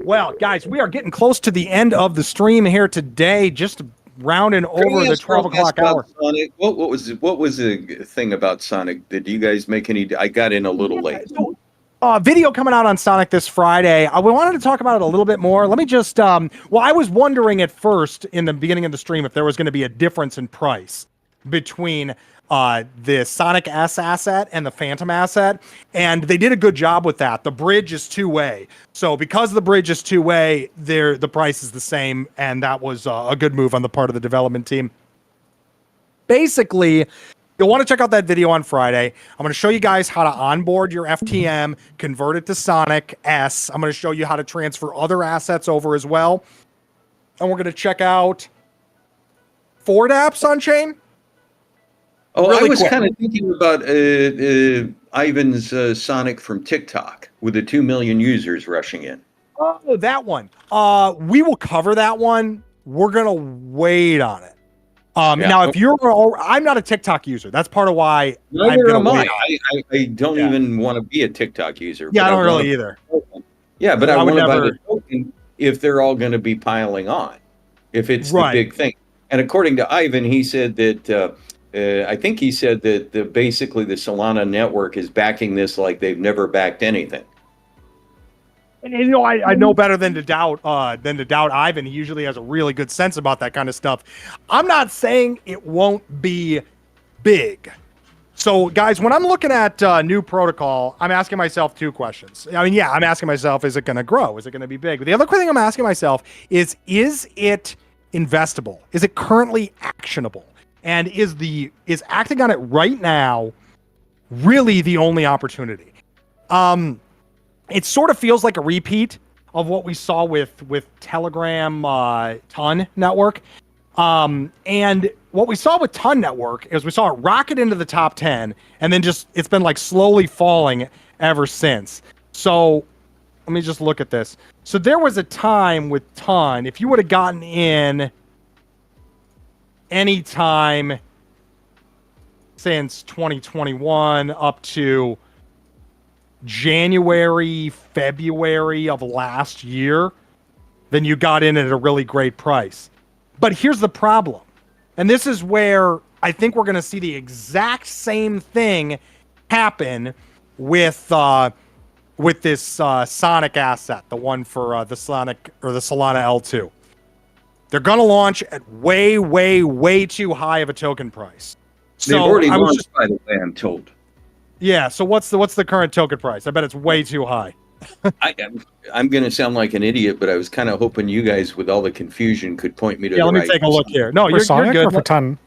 Well, guys, we are getting close to the end of the stream here today, just rounding over the 12 o'clock hour. Sonic. What was the thing about Sonic? Did you guys make any? I got in a little late. So, video coming out on Sonic this Friday. We wanted to talk about it a little bit more. Let me just, well, I was wondering at first in the beginning of the stream if there was going to be a difference in price between the Sonic S asset and the Fantom asset, and they did a good job with that. The bridge is two-way, so because the bridge is two-way, the price is the same, and that was a good move on the part of the development team. Basically, you'll want to check out that video on Friday. I'm going to show you guys how to onboard your FTM, convert it to Sonic S. I'm going to show you how to transfer other assets over as well, and we're going to check out Ford apps on chain. Oh, really I was kind of thinking about Ivan's Sonic from TikTok with the 2 million users rushing in. Oh, that one. We will cover that one. We're going to wait on it. Now, if you're, I'm not a TikTok user. That's part of why I'm going to wait. I don't even want to be a TikTok user. Yeah, I don't really either. Yeah, but I want to buy the token if they're all going to be piling on, if it's the big thing. And according to Ivan, he said that, I think he said that basically the Solana network is backing this like they've never backed anything. And you know, I know better than to doubt Ivan. He usually has a really good sense about that kind of stuff. I'm not saying it won't be big. So, guys, when I'm looking at new protocol, I'm asking myself two questions. I mean, yeah, I'm asking myself, is it going to grow? Is it going to be big? But the other thing I'm asking myself is it investable? Is it currently actionable? And is acting on it right now really the only opportunity? It sort of feels like a repeat of what we saw with Telegram Ton Network. And what we saw with Ton Network is we saw it rocket into the top 10, and then it's been like slowly falling ever since. So let me just look at this. So there was a time with Ton, if you would have gotten in anytime since 2021 up to January, February of last year, then you got in at a really great price. But here's the problem. And this is where I think we're going to see the exact same thing happen with this Sonic asset, the one for the Sonic or the Solana L2. They're going to launch at way, way, way too high of a token price. So they've already launched, by the way, I'm told. Yeah. So what's the current token price? I bet it's way too high. I'm going to sound like an idiot, but I was kind of hoping you guys, with all the confusion, could point me to the right. Yeah, let me take a look here. No, you're Sonic good. Or for Ton?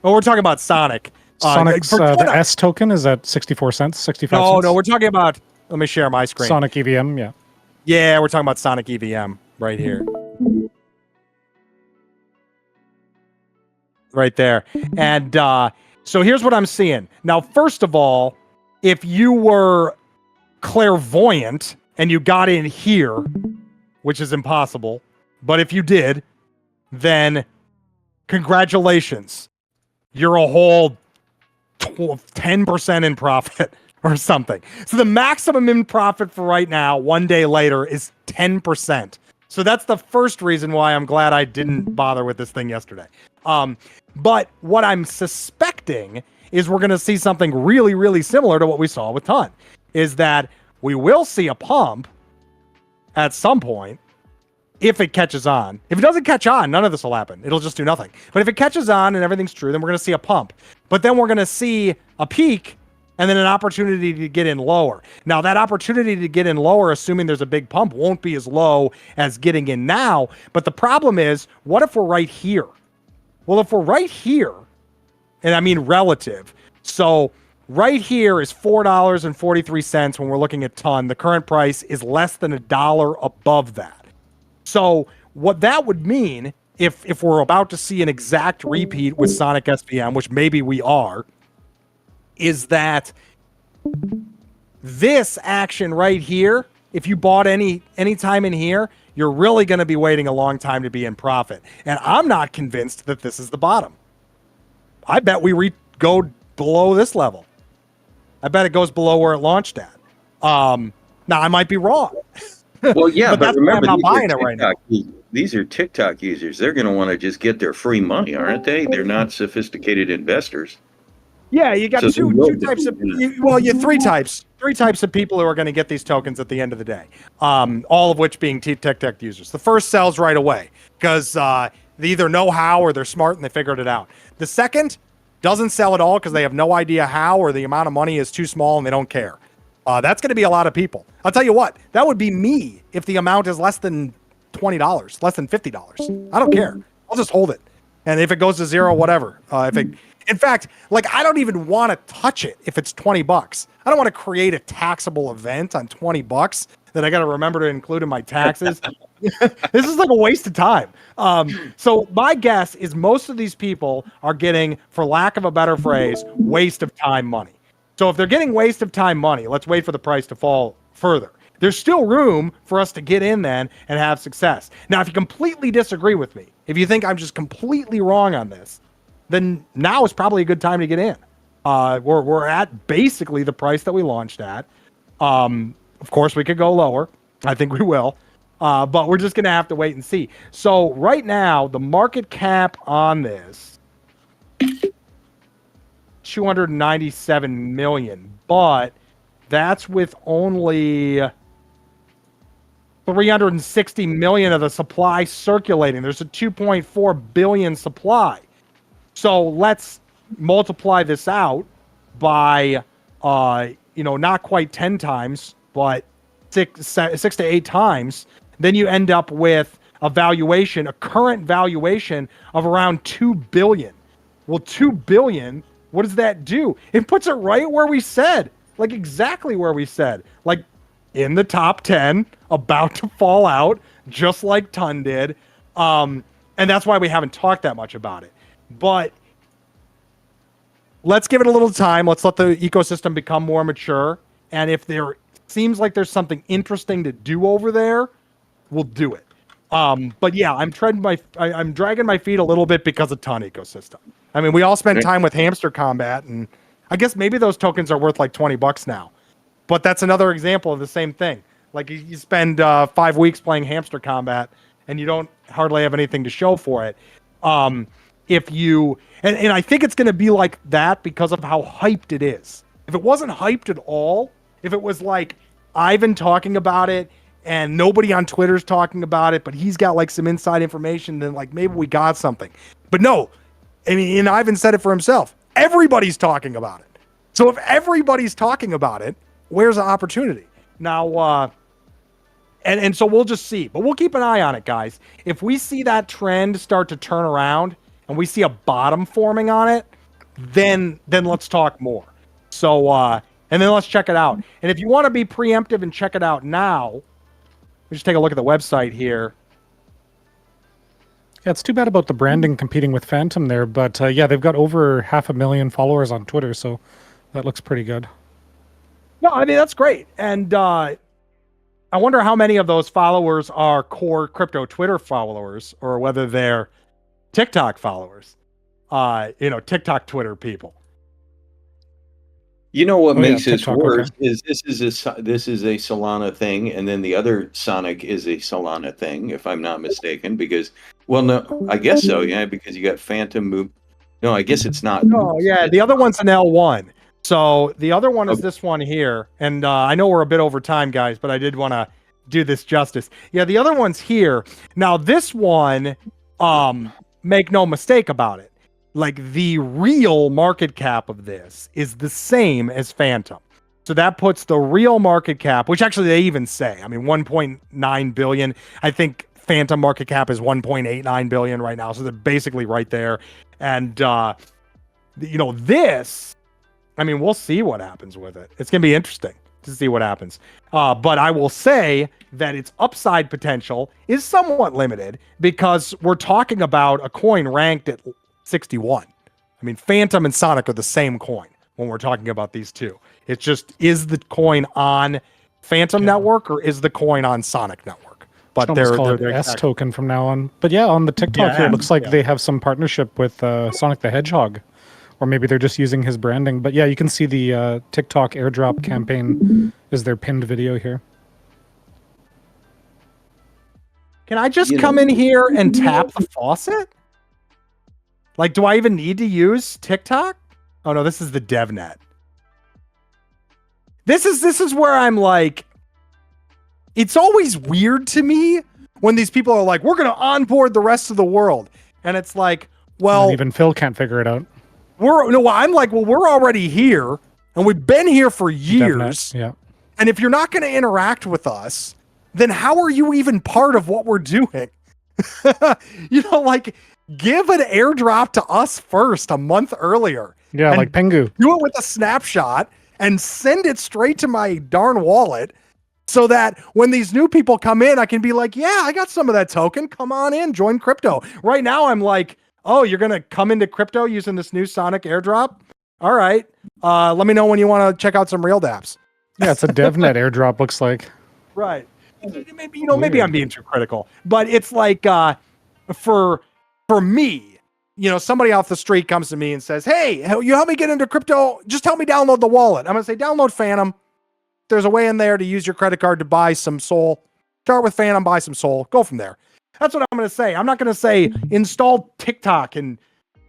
Oh, we're talking about Sonic. Sonic's the S token is at 64 cents, 65 cents. No, we're talking about. Let me share my screen. Sonic EVM, yeah. Yeah, we're talking about Sonic EVM right here. Right there. And so here's what I'm seeing. Now, first of all, if you were clairvoyant and you got in here, which is impossible, but if you did, then congratulations. You're a whole 10% in profit or something. So the maximum in profit for right now, one day later, is 10%. So that's the first reason why I'm glad I didn't bother with this thing yesterday. But what I'm suspecting is we're going to see something really, really similar to what we saw with Ton, is that we will see a pump at some point if it catches on. If it doesn't catch on, none of this will happen. It'll just do nothing. But if it catches on and everything's true, then we're going to see a pump. But then we're going to see a peak and then an opportunity to get in lower. Now, that opportunity to get in lower, assuming there's a big pump, won't be as low as getting in now. But the problem is, what if we're right here? Well, if we're right here, and I mean relative, so right here is $4.43 when we're looking at Ton. The current price is less than $1 above that. So what that would mean, if we're about to see an exact repeat with Sonic SVM, which maybe we are, is that this action right here, if you bought any time in here, you're really going to be waiting a long time to be in profit. And I'm not convinced that this is the bottom. I bet we go below this level. I bet it goes below where it launched at. Now, I might be wrong. Well, yeah, but that's why I'm remember, not buying it right now. these are TikTok users. They're going to want to just get their free money, aren't they? They're not sophisticated investors. Yeah, you got So two types of you three types of people who are going to get these tokens at the end of the day. All of which being TikTok users. The first sells right away because they either know how or they're smart and they figured it out. The second doesn't sell at all because they have no idea how or the amount of money is too small and they don't care. That's going to be a lot of people. I'll tell you what, that would be me if the amount is less than $20, less than $50. I don't care. I'll just hold it. And if it goes to zero, whatever. In fact, like I don't even want to touch it if it's $20. I don't want to create a taxable event on $20 that I got to remember to include in my taxes. This is like a waste of time. So my guess is most of these people are getting, for lack of a better phrase, waste of time money. So if they're getting waste of time money, let's wait for the price to fall further. There's still room for us to get in then and have success. Now, if you completely disagree with me, if you think I'm just completely wrong on this, then now is probably a good time to get in. We're at basically the price that we launched at. Of course, we could go lower. I think we will. But we're just going to have to wait and see. So right now, the market cap on this, 297 million. But that's with only 360 million of the supply circulating. There's a 2.4 billion supply. So let's multiply this out by, not quite 10 times, but six to 8 times. Then you end up with a current valuation of around 2 billion. Well, 2 billion, what does that do? It puts it right where we said, like exactly where we said, like in the top 10, about to fall out, just like Ton did. And that's why we haven't talked that much about it. But let's give it a little time. Let's let the ecosystem become more mature. And if there seems like there's something interesting to do over there, we'll do it. But yeah, I'm dragging my feet a little bit because of Ton ecosystem. I mean, we all spend time with Hamster Combat, and I guess maybe those tokens are worth like $20 now. But that's another example of the same thing. Like you spend 5 weeks playing Hamster Combat, and you don't hardly have anything to show for it. If you and I think it's going to be like that because of how hyped it is. If it wasn't hyped at all, if it was like Ivan talking about it and nobody on Twitter's talking about it, but he's got like some inside information, then like maybe we got something. But no, I mean, and Ivan said it for himself. Everybody's talking about it. So if everybody's talking about it, where's the opportunity? Now, and so we'll just see. But we'll keep an eye on it, guys. If we see that trend start to turn around and we see a bottom forming on it, then let's talk more. So, and then let's check it out. And if you want to be preemptive and check it out now, just take a look at the website here. Yeah, it's too bad about the branding competing with Fantom there, but yeah, they've got over 500,000 followers on Twitter, so that looks pretty good. No, I mean, that's great. And I wonder how many of those followers are core crypto Twitter followers or whether they're TikTok followers, TikTok Twitter people. You know what makes this TikTok, worse okay. is this is a Solana thing, and then the other Sonic is a Solana thing, if I'm not mistaken. Because, well, no, I guess so, yeah, because you got Fantom move. No, I guess it's not. No, yeah, the other one's an L1. So the other one is this one here, and I know we're a bit over time, guys, but I did want to do this justice. Yeah, the other one's here. Now this one, make no mistake about it, like the real market cap of this is the same as Fantom. So that puts the real market cap, which actually they even say, I mean, 1.9 billion. I think Fantom market cap is 1.89 billion right now. So they're basically right there. And, this, I mean, we'll see what happens with it. It's going to be interesting to see what happens. But I will say that its upside potential is somewhat limited because we're talking about a coin ranked at 61. I mean, Fantom and Sonic are the same coin when we're talking about these two. It's just, is the coin on Fantom network or is the coin on Sonic network? But they're S token from now on. But yeah, on the TikTok here, it looks like they have some partnership with Sonic the Hedgehog. Or maybe they're just using his branding. But yeah, you can see the TikTok airdrop campaign is their pinned video here. Can I just come in here and tap the faucet? Like, do I even need to use TikTok? Oh no, this is the DevNet. This is where I'm like, it's always weird to me when these people are like, we're going to onboard the rest of the world. And it's like, well, and even Phil can't figure it out. I'm like, well, we're already here and we've been here for years. DevNet, yeah. And if you're not going to interact with us, then how are you even part of what we're doing? Like, give an airdrop to us first a month earlier. Yeah, like Pengu. Do it with a snapshot and send it straight to my darn wallet so that when these new people come in, I can be like, yeah, I got some of that token. Come on in, join crypto. Right now, I'm like, oh, you're going to come into crypto using this new Sonic airdrop? All right. Let me know when you want to check out some real dApps. Yeah, it's a DevNet airdrop, looks like. Right. Maybe I'm being too critical, but it's like, for me, somebody off the street comes to me and says, hey, you help me get into crypto. Just help me download the wallet. I'm going to say, download Fantom. There's a way in there to use your credit card to buy some Sol. Start with Fantom, buy some Sol. Go from there. That's what I'm going to say. I'm not going to say install TikTok and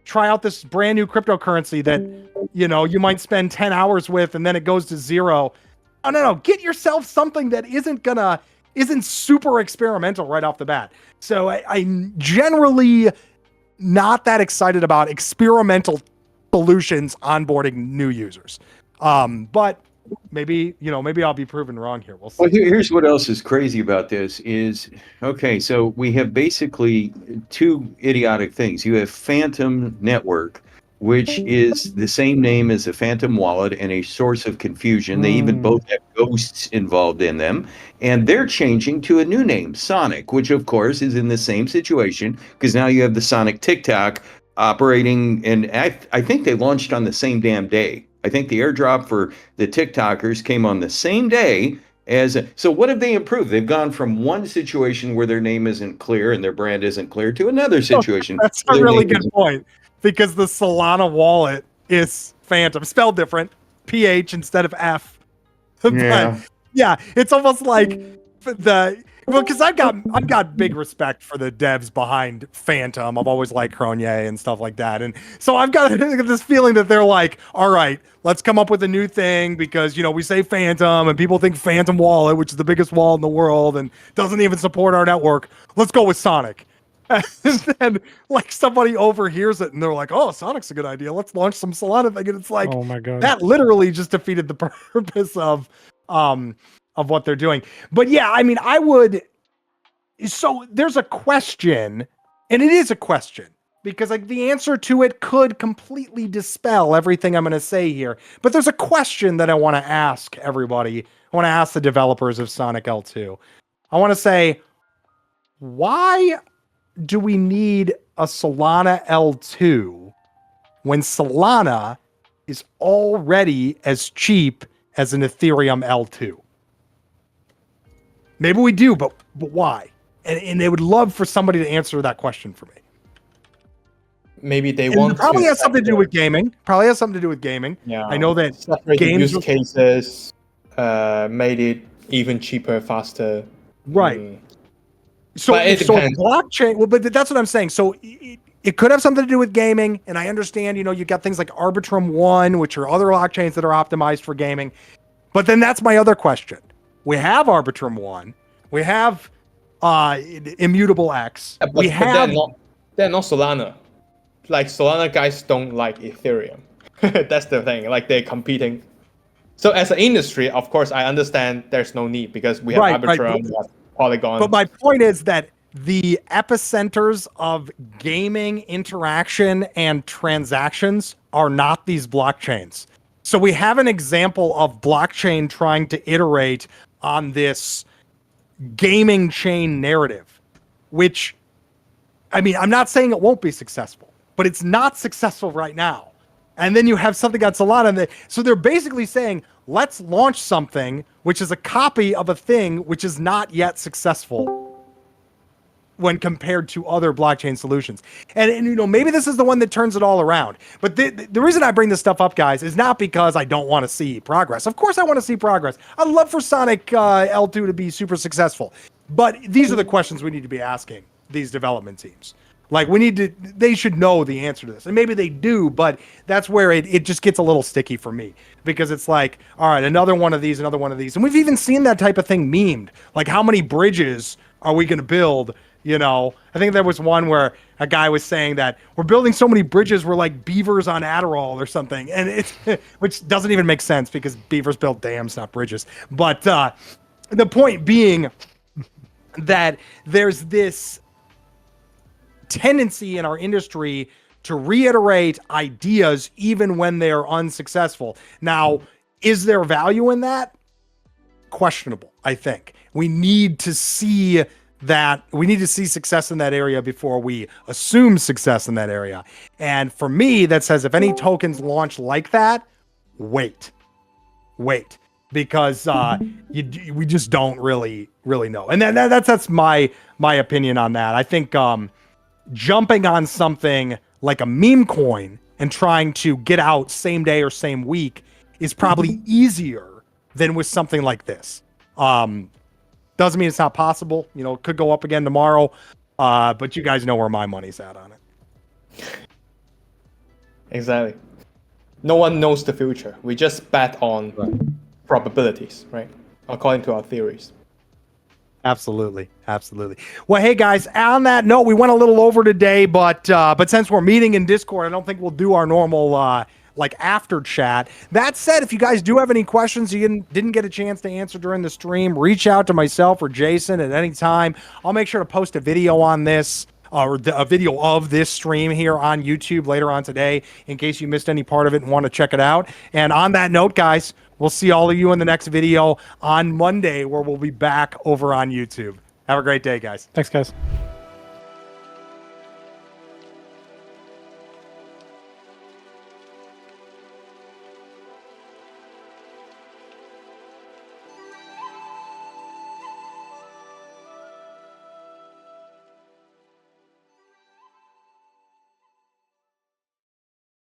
try out this brand new cryptocurrency that, you might spend 10 hours with and then it goes to zero. Oh, no. Get yourself something that isn't super experimental right off the bat. So I'm generally not that excited about experimental solutions onboarding new users. But maybe I'll be proven wrong here. We'll see. Well, here's what else is crazy about this is, okay, so we have basically two idiotic things. You have Fantom Network, which is the same name as a Fantom wallet and a source of confusion. They even both have ghosts involved in them. And they're changing to a new name, Sonic, which of course is in the same situation because now you have the Sonic TikTok operating. And I think they launched on the same damn day. I think the airdrop for the TikTokers came on the same day so what have they improved? They've gone from one situation where their name isn't clear and their brand isn't clear to another situation. That's a really good point. Because the Solana wallet is Fantom, spelled different, PH instead of F. Yeah. Yeah, it's almost like because I've got big respect for the devs behind Fantom. I've always liked Cronje and stuff like that. And so I've got this feeling that they're like, all right, let's come up with a new thing because, we say Fantom and people think Fantom wallet, which is the biggest wallet in the world and doesn't even support our network. Let's go with Sonic. And then somebody overhears it and they're like, oh, Sonic's a good idea. Let's launch some Solana thing. And it's like, oh my God, that literally just defeated the purpose of what they're doing. But yeah, I mean, so there's a question, and it is a question because the answer to it could completely dispel everything I'm going to say here. But there's a question that I want to ask everybody. I want to ask the developers of Sonic L2. I want to say, why do we need a Solana L2 when Solana is already as cheap as an Ethereum L2? Maybe we do, but why? And they would love for somebody to answer that question for me. Maybe they want it probably has something to do with gaming. Yeah, I know that games use cases made it even cheaper, faster. Right. So depends. Blockchain. Well, but that's what I'm saying. So it could have something to do with gaming, and I understand. You got things like Arbitrum One, which are other blockchains that are optimized for gaming. But then that's my other question. We have Arbitrum One. We have Immutable X. But they're not Solana. Solana guys don't like Ethereum. That's the thing. They're competing. So as an industry, of course, I understand there's no need because we have Arbitrum, we have Polygon. But my point is that the epicenters of gaming interaction and transactions are not these blockchains. So we have an example of blockchain trying to iterate on this gaming chain narrative, which, I mean, I'm not saying it won't be successful, but it's not successful right now. And then you have something on Solana. So they're basically saying, let's launch something which is a copy of a thing which is not yet successful when compared to other blockchain solutions. And maybe this is the one that turns it all around. But the reason I bring this stuff up, guys, is not because I don't want to see progress. Of course I want to see progress. I'd love for Sonic L2 to be super successful. But these are the questions we need to be asking these development teams. Like they should know the answer to this. And maybe they do, but that's where it just gets a little sticky for me, because it's like, all right, another one of these. And we've even seen that type of thing memed. Like, how many bridges are we going to build? You know, I think there was one where a guy was saying that we're building so many bridges, we're like beavers on Adderall or something. And it's, which doesn't even make sense because beavers build dams, not bridges. But the point being that there's this tendency in our industry to reiterate ideas even when they're unsuccessful. Now, is there value in that? Questionable, I think. We need to see success in that area before we assume success in that area. And for me, that says if any tokens launch like that, wait, because we just don't really know. And that's my opinion on that. I think jumping on something like a meme coin and trying to get out same day or same week is probably easier than with something like this. Doesn't mean it's not possible. You know, it could go up again tomorrow. But you guys know where my money's at on it. Exactly. No one knows the future. We just bet on probabilities, right? According to our theories. Absolutely. Well, hey guys, on that note, we went a little over today, but since we're meeting in Discord, I don't think we'll do our normal after chat. That said, if you guys do have any questions you didn't get a chance to answer during the stream, reach out to myself or Jason at any time. I'll make sure to post a video on this, or a video of this stream here on YouTube later on today, in case you missed any part of it and want to check it out. And on that note, guys, we'll see all of you in the next video on Monday, where we'll be back over on YouTube. Have a great day, guys. Thanks, guys.